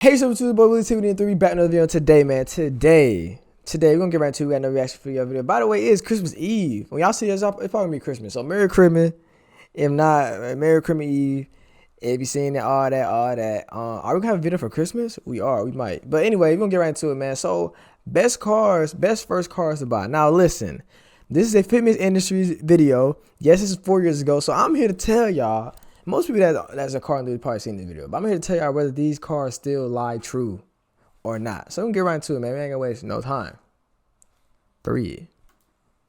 Hey, so to the boy Willie Tiffany and 3 back another video today, man. Today we're gonna get right to it. We got no reaction for your video. By the way, it's Christmas Eve. When y'all see this, it's probably gonna be Christmas. So Merry Christmas. If not, Merry Christmas Eve. If you seen it, all that. Are we gonna have a video for Christmas? We might. But anyway, we're gonna get right into it, man. So best first cars to buy. Now listen, this is a fitness industry video. Yes, this is 4 years ago. So I'm here to tell y'all. Most people that's a car enthusiast probably seen the video, but I'm here to tell y'all whether these cars still lie true or not. So we can get right into it, man. We ain't gonna waste no time. 3.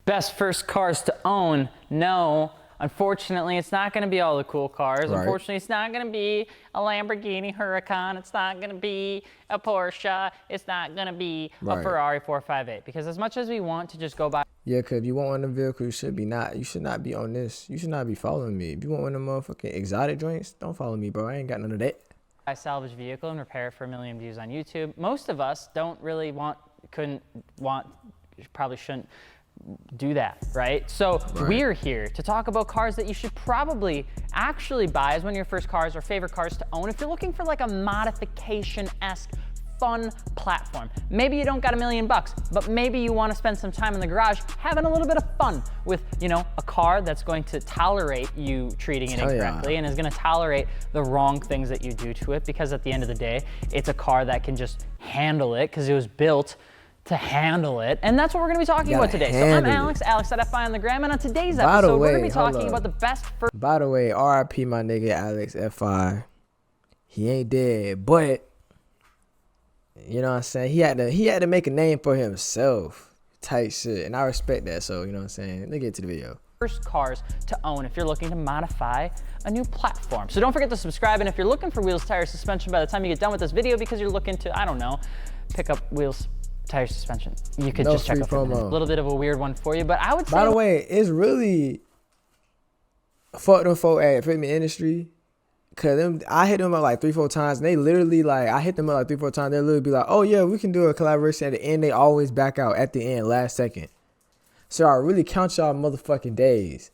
Best first cars to own? No. Unfortunately, it's not going to be all the cool cars. Right. Unfortunately, it's not going to be a Lamborghini Huracan. It's not going to be a Porsche. It's not going to be a Ferrari 458. Because as much as we want to just go buy... Yeah, cause if you want one of the vehicles, you should not be on this. You should not be following me. If you want one of the motherfucking exotic joints, don't follow me, bro. I ain't got none of that. A salvage vehicle and repair it for 1 million views on YouTube. Most of us don't really probably shouldn't do that, right? So we're here to talk about cars that you should probably actually buy as one of your first cars or favorite cars to own if you're looking for like a modification-esque fun platform. Maybe you don't got $1 million, but maybe you want to spend some time in the garage having a little bit of fun with, you know, a car that's going to tolerate you treating it incorrectly and is going to tolerate the wrong things that you do to it, because at the end of the day, it's a car that can just handle it because it was built to handle it. And that's what we're going to be talking about today. So I'm Alex at FI on the gram, and on today's episode, we're going to be talking about the best first... By the way, RIP my nigga Alex FI. He ain't dead, but you know what I'm saying? He had to make a name for himself. Type shit. And I respect that. So, you know what I'm saying? Let's get to the video. First cars to own if you're looking to modify a new platform. So don't forget to subscribe, and if you're looking for wheels, tires, suspension by the time you get done with this video because you're looking to, I don't know, pick up wheels, tire, suspension, you could just check out a little bit of a weird one for you, but I would say... By the way, it's really fuck them folk at fitness industry. Cause I hit them up like 3-4 times, and they literally I hit them up like 3-4 times. They literally be like, "Oh yeah, we can do a collaboration." At the end, they always back out at the end, last second. So I really count y'all motherfucking days,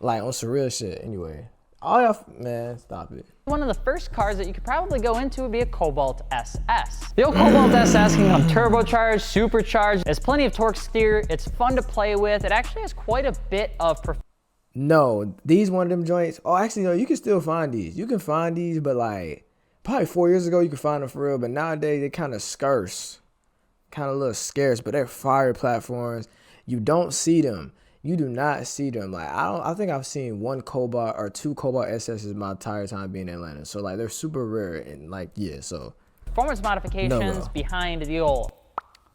like on some real shit. Anyway, all y'all, man, stop it. One of the first cars that you could probably go into would be a Cobalt SS. The old Cobalt SS can come turbocharged, supercharged. There's plenty of torque steer. It's fun to play with. It actually has quite a bit of No, these one of them joints. Oh, actually, no, you can still find these. You can find these, but like probably 4 years ago, you could find them for real. But nowadays, they're kind of scarce, kind of a little scarce. But they're fire platforms. You don't see them. You do not see them. Like I think I've seen 1 Cobalt or 2 Cobalt SS's my entire time being in Atlanta. So like they're super rare and like so performance modifications behind the old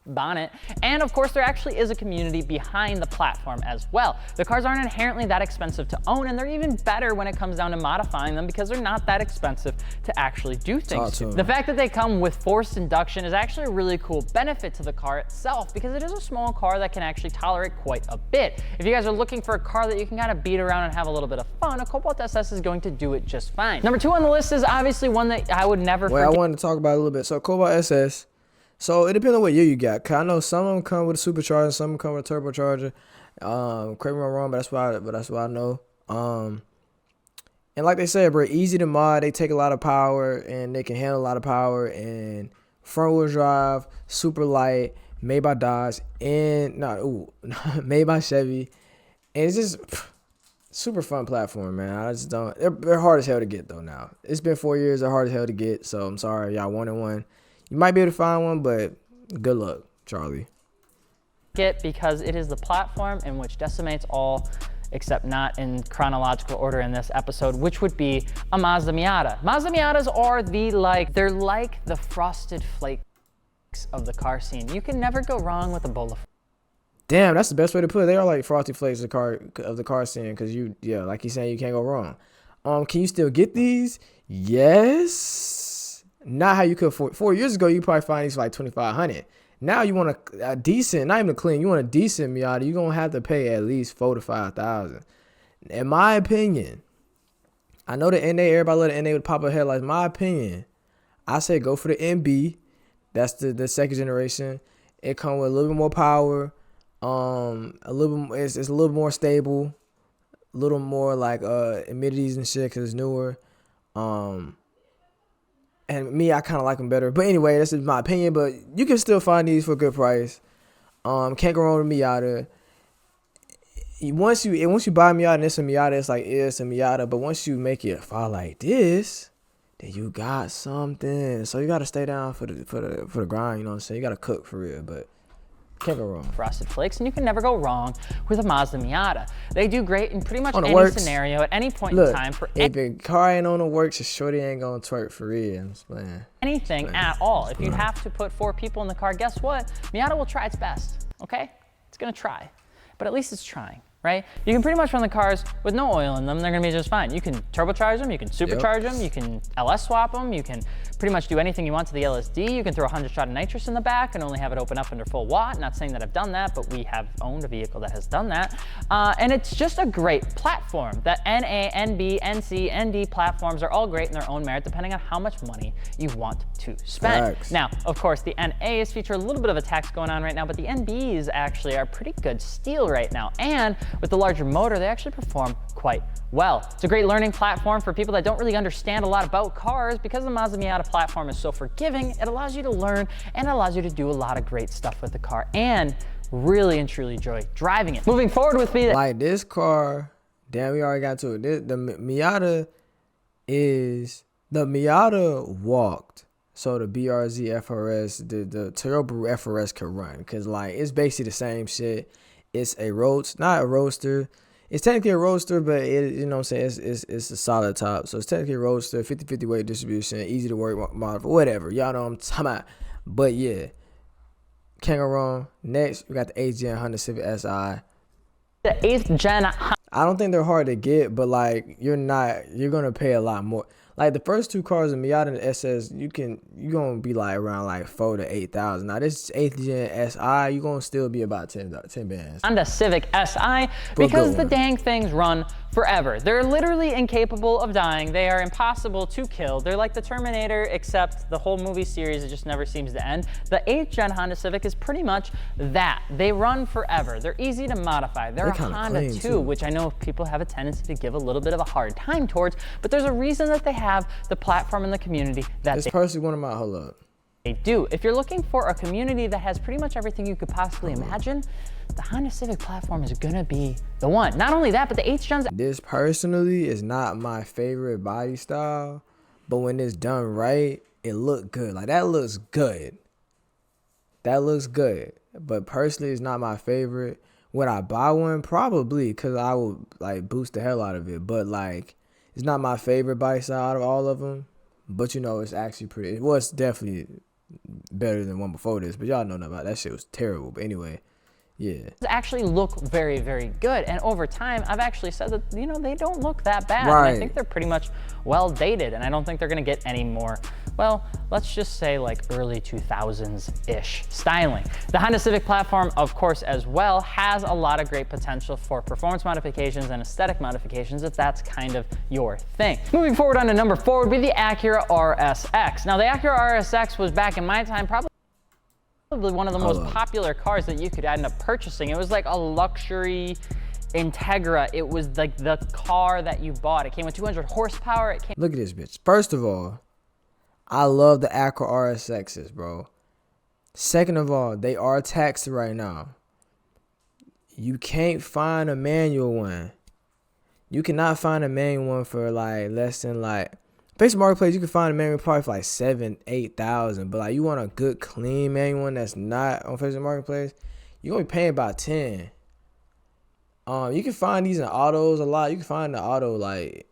bonnet, and of course there actually is a community behind the platform as well. The cars aren't inherently that expensive to own, and they're even better when it comes down to modifying them because they're not that expensive to actually do things to. The fact that they come with forced induction is actually a really cool benefit to the car itself because it is a small car that can actually tolerate quite a bit. If you guys are looking for a car that you can kind of beat around and have a little bit of fun, a Cobalt SS is going to do it just fine. Number 2 on the list is obviously one that I would never forget. I wanted to talk about it a little bit. So Cobalt SS. So it depends on what year you got. Cause I know some of them come with a supercharger, some of them come with a turbocharger. Correct me if I'm wrong, but that's what I know. And like they said, bro, easy to mod. They take a lot of power and they can handle a lot of power. And front wheel drive, super light, made by Dodge and made by Chevy. And it's just super fun platform, man. I just don't. They're hard as hell to get though. Now it's been 4 years. They're hard as hell to get. So I'm sorry, y'all wanted one. You might be able to find one, but good luck, Charlie. Because it is the platform in which decimates all, except not in chronological order in this episode, which would be a Mazda Miata. Mazda Miatas are they're like the frosted flakes of the car scene. You can never go wrong with a bowl of... Damn, that's the best way to put it. They are like frosty flakes of the car scene, because like you're saying, you can't go wrong. Can you still get these? Yes. Not how you could 4 years ago. You probably find these for like $2,500. Now you want a decent, not even a clean. You want a decent Miata. You're gonna have to pay at least $4,000 to $5,000. In my opinion, I know the NA. Everybody let the NA with pop up headlights. My opinion, I say go for the NB. That's the second generation. It comes with a little bit more power. It's a little more stable. A little more like amenities and shit because it's newer. And me, I kind of like them better. But anyway, that's just my opinion. But you can still find these for a good price. Can't go wrong with Miata. Once you buy a Miata and it's a Miata, it's a Miata. But once you make it far like this, then you got something. So you gotta stay down for the grind. You know what I'm saying? You gotta cook for real, but can't go wrong. Frosted Flakes, and you can never go wrong with a Mazda Miata. They do great in pretty much any scenario at any point in time for if your car ain't on the works, your shorty ain't gonna twerk for real. I'm just playing. Anything at all. If you have to put 4 people in the car, guess what? Miata will try its best. Okay, it's gonna try, but at least it's trying. Right? You can pretty much run the cars with no oil in them. They're gonna be just fine. You can turbocharge them, you can supercharge them, you can LS swap them, you can pretty much do anything you want to the LSD. You can throw 100 shot of nitrous in the back and only have it open up under full watt. Not saying that I've done that, but we have owned a vehicle that has done that. And it's just a great platform. The NA, NB, NC, ND platforms are all great in their own merit, depending on how much money you want to spend. Facts. Now, of course, the NAs feature a little bit of a tax going on right now, but the NBs actually are pretty good steal right now. And with the larger motor, they actually perform quite well. It's a great learning platform for people that don't really understand a lot about cars. Because the Mazda Miata platform is so forgiving, it allows you to learn and it allows you to do a lot of great stuff with the car and really and truly enjoy driving it. Moving forward with me, like this car, damn, we already got to it. The Miata walked. So the BRZ FRS, the Turbo FRS could run, because like it's basically the same shit. It's a roadster, not a roadster. It's technically a roadster, but you know what I'm saying, it's a solid top. So it's technically a roadster, 50-50 weight distribution, easy to work model, whatever. Y'all know what I'm talking about. But yeah, can't go wrong. Next, we got the 8th Gen Honda Civic Si. the 8th Gen. I don't think they're hard to get, but like you're gonna pay a lot more. Like the first 2 cars, the Miata and the SS, you're gonna be like around like 4,000 to 8,000. Now this 8th Gen Si, you're gonna still be about 10 bands. Honda Civic Si, because the dang things run forever. They're literally incapable of dying. They are impossible to kill. They're like the Terminator, except the whole movie series, it just never seems to end. The 8th Gen Honda Civic is pretty much that. They run forever. They're easy to modify. They're a Honda too, which I know people have a tendency to give a little bit of a hard time towards, but there's a reason that they have the platform in the community that it's personally one of my, hold up. They do. If you're looking for a community that has pretty much everything you could possibly imagine, the Honda Civic platform is gonna be the one. Not only that, but the 8th Gen's. This personally is not my favorite body style, but when it's done right, it look good. Like that looks good. That looks good. But personally, it's not my favorite. Would I buy one? Probably, because I would like boost the hell out of it. But like, it's not my favorite body style out of all of them. But you know, it's actually pretty. It was definitely better than one before this. But y'all know nothing about that shit was terrible. But anyway, yeah. Actually look very, very good. And over time, I've actually said that, you know, they don't look that bad. Right. And I think they're pretty much well dated. And I don't think they're gonna get any more, well, let's just say like early 2000s-ish styling. The Honda Civic platform, of course, as well, has a lot of great potential for performance modifications and aesthetic modifications if that's kind of your thing. Moving forward on to number 4 would be the Acura RSX. Now the Acura RSX was back in my time probably one of the most popular cars that you could end up purchasing. It was like a luxury Integra. It was like the car that you bought. It came with 200 horsepower. Look at this bitch. First of all, I love the Acura RSXs, bro. Second of all, they are taxed right now. You can't find a manual one. You cannot find a manual one for like less than like Facebook Marketplace. You can find a manual probably for like 7,000-8,000, but like you want a good clean manual one that's not on Facebook Marketplace, you're gonna be paying about 10. You can find these in autos a lot. You can find the auto like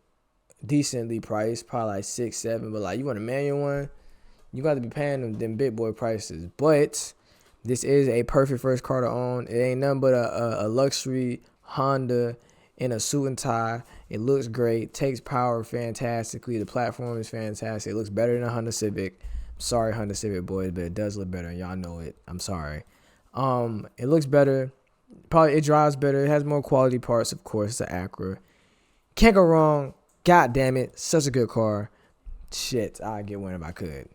decently priced, probably like 6-7, but like you want a manual one, you got to be paying them big boy prices. But this is a perfect first car to own. It ain't nothing but a luxury Honda in a suit and tie. It looks great, takes power fantastically. The platform is fantastic. It looks better than a Honda Civic. I'm sorry, Honda Civic boys, but it does look better, and y'all know it. I'm sorry. It looks better. Probably it drives better. It has more quality parts, of course. It's an Acura. Can't go wrong. God damn it, such a good car. Shit, I'd get one if I could.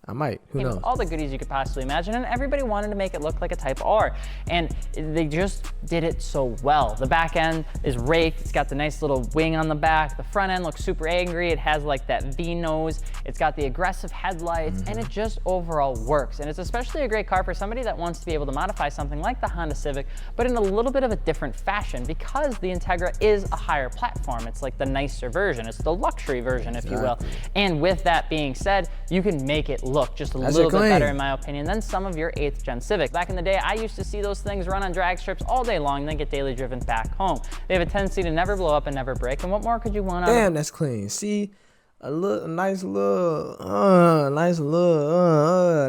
I might. Who Came knows? with all the goodies you could possibly imagine, and everybody wanted to make it look like a Type R, and they just did it so well. The back end is raked. It's got the nice little wing on the back. The front end looks super angry. It has like that V nose. It's got the aggressive headlights, and it just overall works. And it's especially a great car for somebody that wants to be able to modify something like the Honda Civic, but in a little bit of a different fashion, because the Integra is a higher platform. It's like the nicer version. It's the luxury version, if you will. And with that being said, you can make it look just a little bit better, in my opinion, than some of your 8th gen Civics. Back in the day, I used to see those things run on drag strips all day long and then get daily driven back home. They have a tendency to never blow up and never break, and what more could you want out of it? Damn, that's clean. See, a nice little,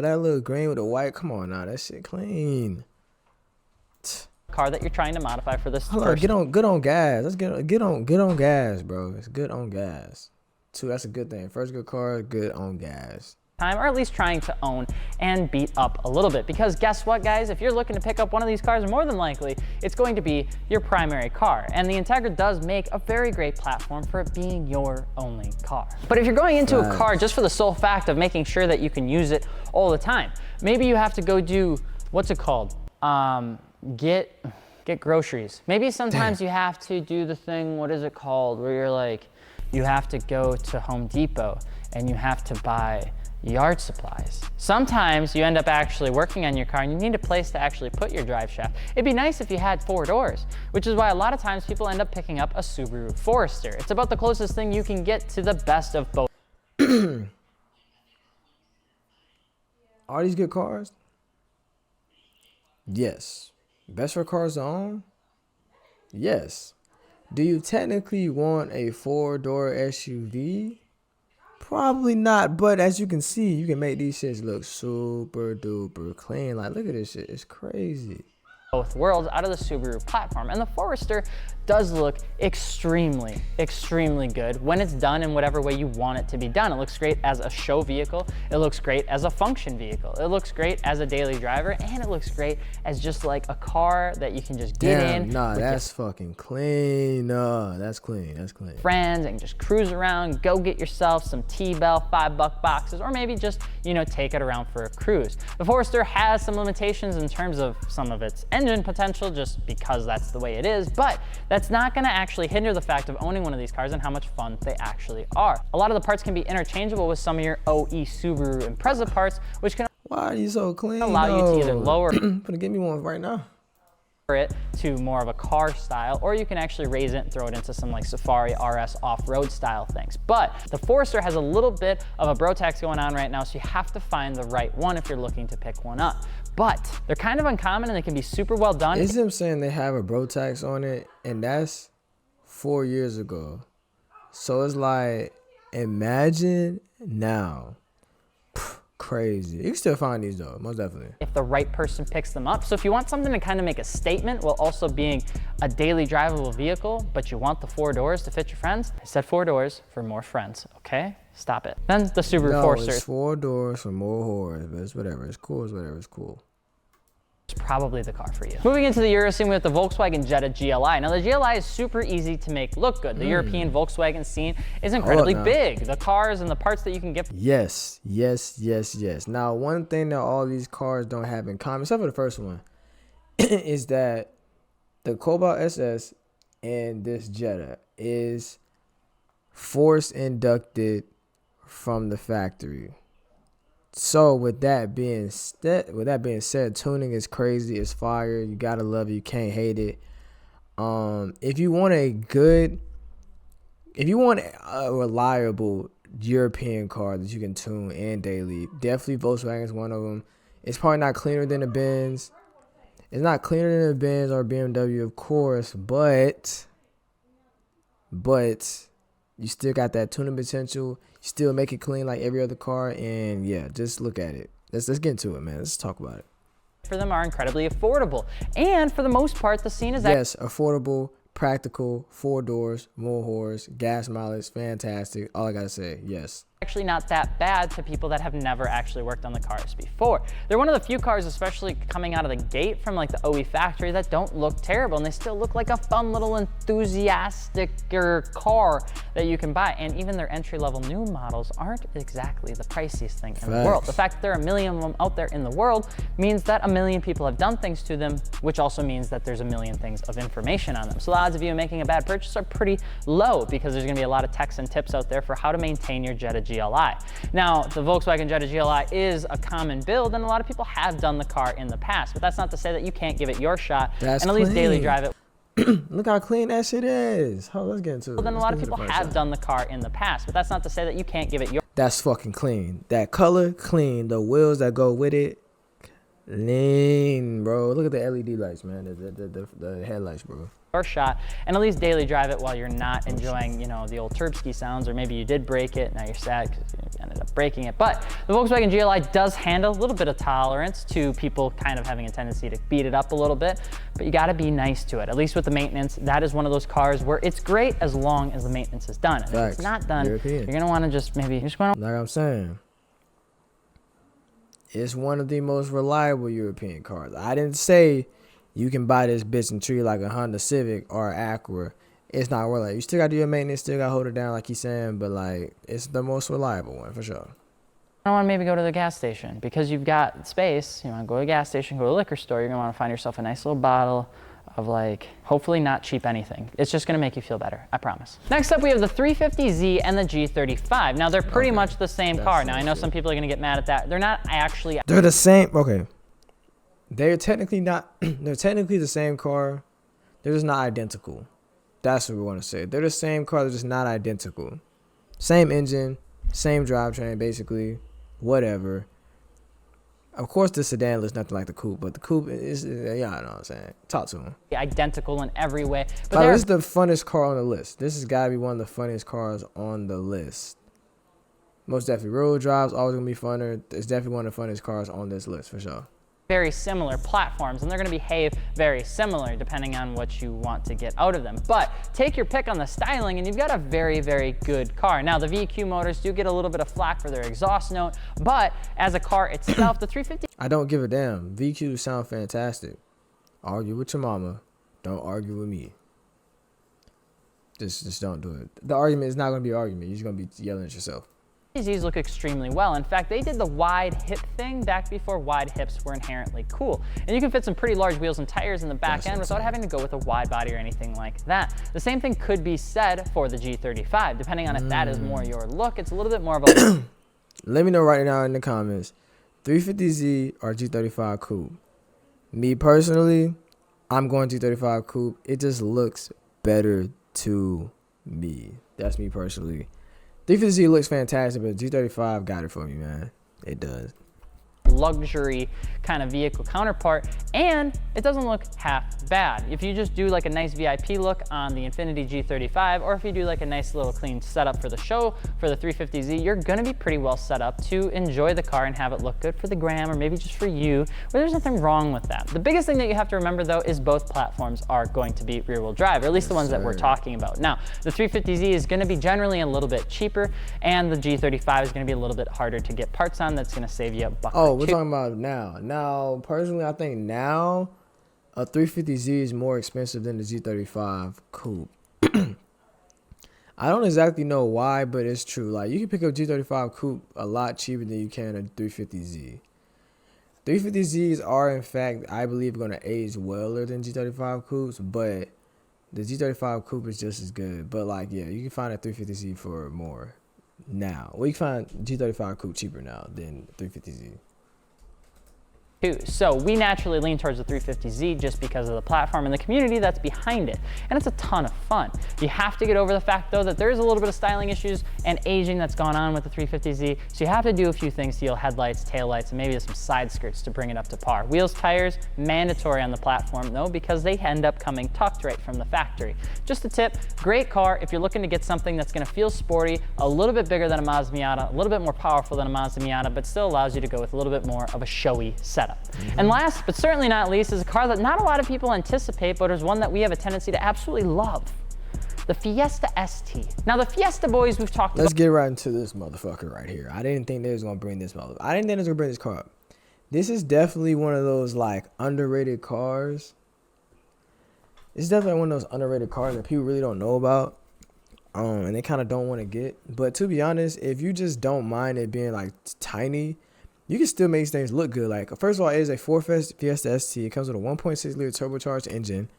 that little green with the white. Come on now, that shit clean. Car that you're trying to modify for this. Hold on, good on gas. Let's get on gas, bro. It's good on gas. Too, that's a good thing. First good car, good on gas. Time, or at least trying to own and beat up a little bit, because guess what, guys, if you're looking to pick up one of these cars, more than likely it's going to be your primary car, and the Integra does make a very great platform for it being your only car. But if you're going into a car just for the sole fact of making sure that you can use it all the time, maybe you have to go do, what's it called, get groceries. Maybe sometimes you have to do the thing, what is it called, where you're like, you have to go to Home Depot and you have to buy yard supplies. Sometimes you end up actually working on your car and you need a place to actually put your drive shaft. It'd be nice if you had 4 doors, which is why a lot of times people end up picking up a Subaru Forester. It's about the closest thing you can get to the best of both. Are these good cars? Yes. Best for cars to own? Yes. Do you technically want a 4-door SUV? Probably not, but as you can see, you can make these shits look super duper clean. Like, look at this shit, it's crazy. Both worlds out of the Subaru platform, and the Forester does look extremely, extremely good when it's done in whatever way you want it to be done. It looks great as a show vehicle, it looks great as a function vehicle, it looks great as a daily driver, and it looks great as just like a car that you can just get in. Nah, that's fucking clean. Nah, that's clean, that's clean. Friends and just cruise around, go get yourself some T-Bell $5 boxes, or maybe just, you know, take it around for a cruise. The Forester has some limitations in terms of some of its engine potential, just because that's the way it is, but that's not going to actually hinder the fact of owning one of these cars and how much fun they actually are. A lot of the parts can be interchangeable with some of your OE Subaru Impreza parts, which can Why are you so clean? allow you to either lower Gonna give me one right now. it to more of a car style, or you can actually raise it and throw it into some like Safari RS off-road style things. But the Forester has a little bit of a bro tax going on right now, so you have to find the right one if you're looking to pick one up. But they're kind of uncommon and they can be super well done. Is him saying they have a bro tax on it, and that's 4 years ago. So it's like, imagine now. Crazy. You can still find these though, most definitely. If the right person picks them up. So if you want something to kind of make a statement while also being a daily drivable vehicle, but you want the 4 doors to fit your friends, I said 4 doors for more friends, okay? Stop it. Then the Subaru Forester. It's 4 doors for more whores, but it's whatever. It's cool, it's whatever, it's cool. It's probably the car for you. Moving into the Euro scene with the Volkswagen Jetta GLI. Now the GLI is super easy to make look good. The European Volkswagen scene is incredibly big. The cars and the parts that you can get. Yes, yes, yes, yes. Now, one thing that all these cars don't have in common, except for the first one, is that the Cobalt SS and this Jetta is force inducted from the factory. So with that being said, tuning is crazy, it's fire. You gotta love it, you can't hate it. If you want a reliable European car that you can tune and daily, definitely Volkswagen is one of them. It's probably not cleaner than the Benz. It's not cleaner than the Benz or BMW, of course, but you still got that tuning potential. You still make it clean like every other car, and yeah, just look at it. Let's get into it, man. Let's talk about it. For them are incredibly affordable, and for the most part, the scene is affordable, practical, 4 doors, more horse, gas mileage, fantastic. All I gotta say, yes. actually not that bad to people that have never actually worked on the cars before. They're one of the few cars, especially coming out of the gate from like the OE factory, that don't look terrible, and they still look like a fun little enthusiastic car that you can buy. And even their entry-level new models aren't exactly the priciest thing in the world. The fact that there are a million of them out there in the world means that a million people have done things to them, which also means that there's a million things of information on them. So the odds of you making a bad purchase are pretty low, because there's gonna be a lot of texts and tips out there for how to maintain your Jetta GLI. Now, the Volkswagen Jetta GLI is a common build, and a lot of people have done the car in the past, but that's not to say that you can't give it your shot and at least daily drive it. Look how clean that shit is. Oh, let's get into it. Well, then a lot of people have done the car in the past, but that's not to say that you can't give it your. That's fucking clean. That color, clean. The wheels that go with it, clean, bro. Look at the LED lights, man. The headlights, bro. Shot and at least daily drive it while you're not enjoying, you know, the old Turbski sounds, or maybe you did break it, now you're sad because you ended up breaking it. But the Volkswagen GLI does handle a little bit of tolerance to people kind of having a tendency to beat it up a little bit, but you got to be nice to it. At least with the maintenance, that is one of those cars where it's great as long as the maintenance is done. And if it's not done, you're gonna want to just maybe like I'm saying, it's one of the most reliable European cars. I didn't say you can buy this bitch and treat it like a Honda Civic or an Acura. It's not worth it. You still got to do your maintenance, still got to hold it down like he's saying, but like, it's the most reliable one for sure. I want to maybe go to the gas station because you've got space. You want to go to a gas station, go to a liquor store. You're going to want to find yourself a nice little bottle of like, hopefully not cheap anything. It's just going to make you feel better, I promise. Next up, we have the 350Z and the G35. Now, they're pretty much the same car. Now, I know some people are going to get mad at that. They're not actually. They're the same. Okay. They're technically not, they're technically the same car. They're just not identical. That's what we want to say. They're the same car, they're just not identical. Same engine, same drivetrain, basically, whatever. Of course, the sedan looks nothing like the coupe, but the coupe is, yeah, I know what I'm saying. Talk to him. Identical in every way. But this is the funnest car on the list. This has got to be one of the funniest cars on the list. Most definitely. Road drive's always going to be funner. It's definitely one of the funniest cars on this list, for sure. Very similar platforms, and they're going to behave very similar depending on what you want to get out of them. But take your pick on the styling and you've got a very, very good car. Now, the VQ motors do get a little bit of flack for their exhaust note, but as a car itself, the 350... I don't give a damn. VQs sound fantastic. Argue with your mama. Don't argue with me. Just don't do it. The argument is not going to be an argument. You're just going to be yelling at yourself. These look extremely well. In fact, they did the wide hip thing back before wide hips were inherently cool. And you can fit some pretty large wheels and tires in the back end without having to go with a wide body or anything like that. The same thing could be said for the G35, depending on if that is more your look. It's a little bit more of a... Let me know right now in the comments, 350Z or G35 Coupe. Me personally, I'm going G35 Coupe. It just looks better to me. That's me personally. 350Z looks fantastic, but G35 got it for me, man. It does. Luxury kind of vehicle counterpart, and it doesn't look half bad. If you just do like a nice VIP look on the Infiniti G35, or if you do like a nice little clean setup for the show for the 350Z, you're gonna be pretty well set up to enjoy the car and have it look good for the gram, or maybe just for you, where there's nothing wrong with that. The biggest thing that you have to remember though is both platforms are going to be rear wheel drive, or at least the ones that we're talking about. Now, the 350Z is gonna be generally a little bit cheaper, and the G35 is gonna be a little bit harder to get parts on. That's gonna save you a buck. Oh, we're talking about now. Now, personally, I think now a 350Z is more expensive than the G35 Coupe. I don't exactly know why, but it's true. Like, you can pick up G35 Coupe a lot cheaper than you can a 350Z. 350Zs are, in fact, I believe, going to age weller than G35 Coupes, but the G35 Coupe is just as good. But, like, yeah, you can find a 350Z for more now. Well, you can find G35 Coupe cheaper now than 350Z. So we naturally lean towards the 350Z just because of the platform and the community that's behind it. And it's a ton of fun. You have to get over the fact though that there's a little bit of styling issues and aging that's gone on with the 350Z. So you have to do a few things to your headlights, taillights, and maybe some side skirts to bring it up to par. Wheels, tires, mandatory on the platform though, because they end up coming tucked right from the factory. Just a tip, great car if you're looking to get something that's gonna feel sporty, a little bit bigger than a Mazda Miata, a little bit more powerful than a Mazda Miata, but still allows you to go with a little bit more of a showy setup. And last, but certainly not least, is a car that not a lot of people anticipate, but is one that we have a tendency to absolutely love. the Fiesta ST. Now the Fiesta boys we've talked Let's about. get right into this motherfucker right here. I didn't think they was gonna bring this motherfucker. I didn't think they was gonna bring this car up. This is definitely one of those like underrated cars. It's definitely one of those underrated cars that people really don't know about. And they kind of don't want to get. But to be honest, if you just don't mind it being like tiny, you can still make things look good. Like, first of all, it is a Ford Fiesta ST. It comes with a 1.6 liter turbocharged engine.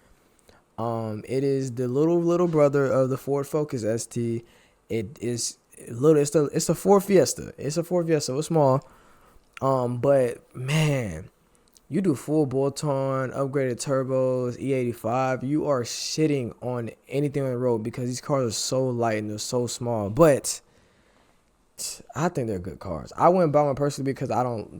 It is the little brother of the Ford Focus ST. It is little. It's a Ford Fiesta. It's a Ford Fiesta. It's small. But man, you do full bolt-on, upgraded turbos, E85, you are shitting on anything on the road because these cars are so light and they're so small. But I think they're good cars. I wouldn't buy one personally because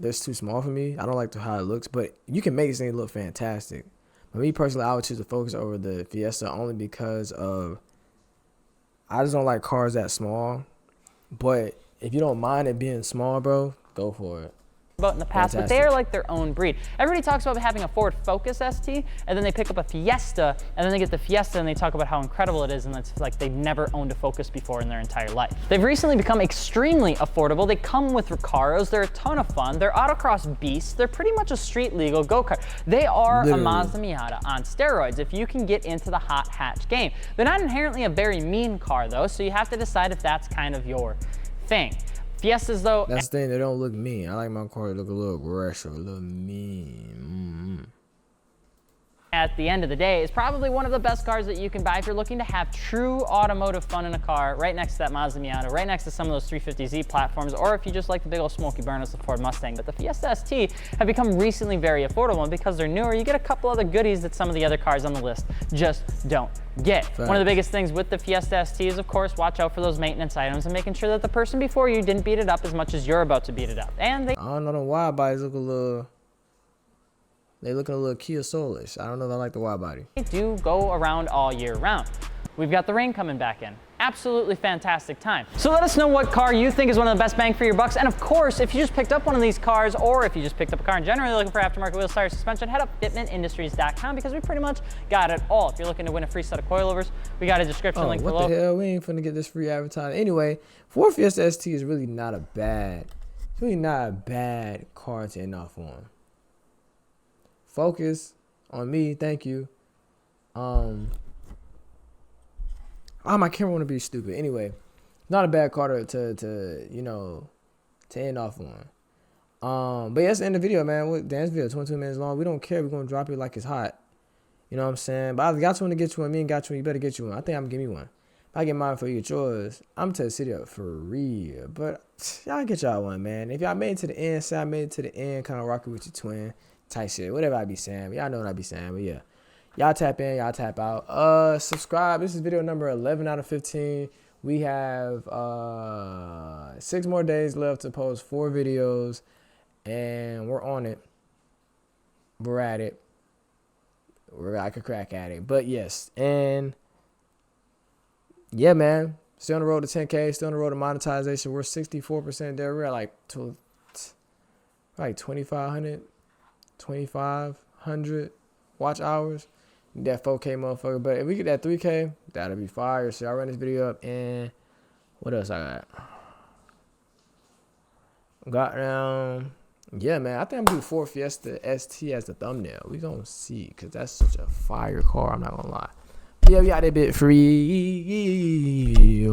it's too small for me. I don't like how it looks, but you can make this thing look fantastic. But me personally, I would choose the Focus over the Fiesta only because I just don't like cars that small. But if you don't mind it being small, bro, go for it. About in the past, Fantastic. but they are like their own breed. Everybody talks about having a Ford Focus ST, and then they pick up a Fiesta, and then they get the Fiesta, and they talk about how incredible it is, and it's like they've never owned a Focus before in their entire life. They've recently become extremely affordable. They come with Recaros. They're a ton of fun. They're autocross beasts. They're pretty much a street legal go-kart. They are Literally. a Mazda Miata on steroids if you can get into the hot hatch game. They're not inherently a very mean car, though, so you have to decide if that's kind of your thing. Fiestas, though. That's the thing, they don't look mean. I like my car to look a little aggressive, a little mean. At the end of the day, is probably one of the best cars that you can buy if you're looking to have true automotive fun in a car, right next to that Mazda Miata, right next to some of those 350Z platforms, or if you just like the big old smoky burn as the Ford Mustang. But the Fiesta ST have become recently very affordable, and because they're newer, you get a couple other goodies that some of the other cars on the list just don't get. Facts. One of the biggest things with the Fiesta ST is, of course, watch out for those maintenance items and making sure that the person before you didn't beat it up as much as you're about to beat it up. And I don't know, the wide bodies look a little... They looking a little Kia Soul-ish. I don't know if I like the wide body. they do go around all year round. We've got the rain coming back in. Absolutely fantastic time. So let us know what car you think is one of the best bang for your bucks. And of course, if you just picked up one of these cars, or if you just picked up a car in general, you're looking for aftermarket wheels, tires, suspension, head up fitmentindustries.com because we pretty much got it all. If you're looking to win a free set of coilovers, we got a description link what below. the hell? We ain't finna get this free advertising. Anyway, Ford Fiesta ST is really not a bad car to end off on. Focus on me, thank you. My camera want to be stupid. Anyway, not a bad car to end off on. But yeah, that's the end of the video, man. What Dan's video, 22 minutes long. We don't care. We're gonna drop it like it's hot. You know what I'm saying? But I got you one to get you one. Me and got you one. You better get you one. I think I'm gonna give me one. If I get mine for you, get yours. I'm to the city up for real. But y'all get y'all one, man. If y'all made it to the end, say I made it to the end, kind of rocking with your twin. Type shit, whatever I be saying. Y'all know what I be saying, but yeah. Y'all tap in, y'all tap out. Subscribe. This is video number 11 out of 15. We have 6 more days left to post 4 videos, and we're on it. We're at it. I could crack at it, but yes. And yeah, man. Still on the road to 10K. Still on the road to monetization. We're 64% there. We're at like 2,500 watch hours. That 4K motherfucker. But if we get that 3K, that'll be fire. So I'll run this video up. And what else I got down. Yeah, man. I think I'm gonna do Ford Fiesta ST as the thumbnail. We gonna see, cause that's such a fire car. I'm not gonna lie. But yeah, we got that bit free.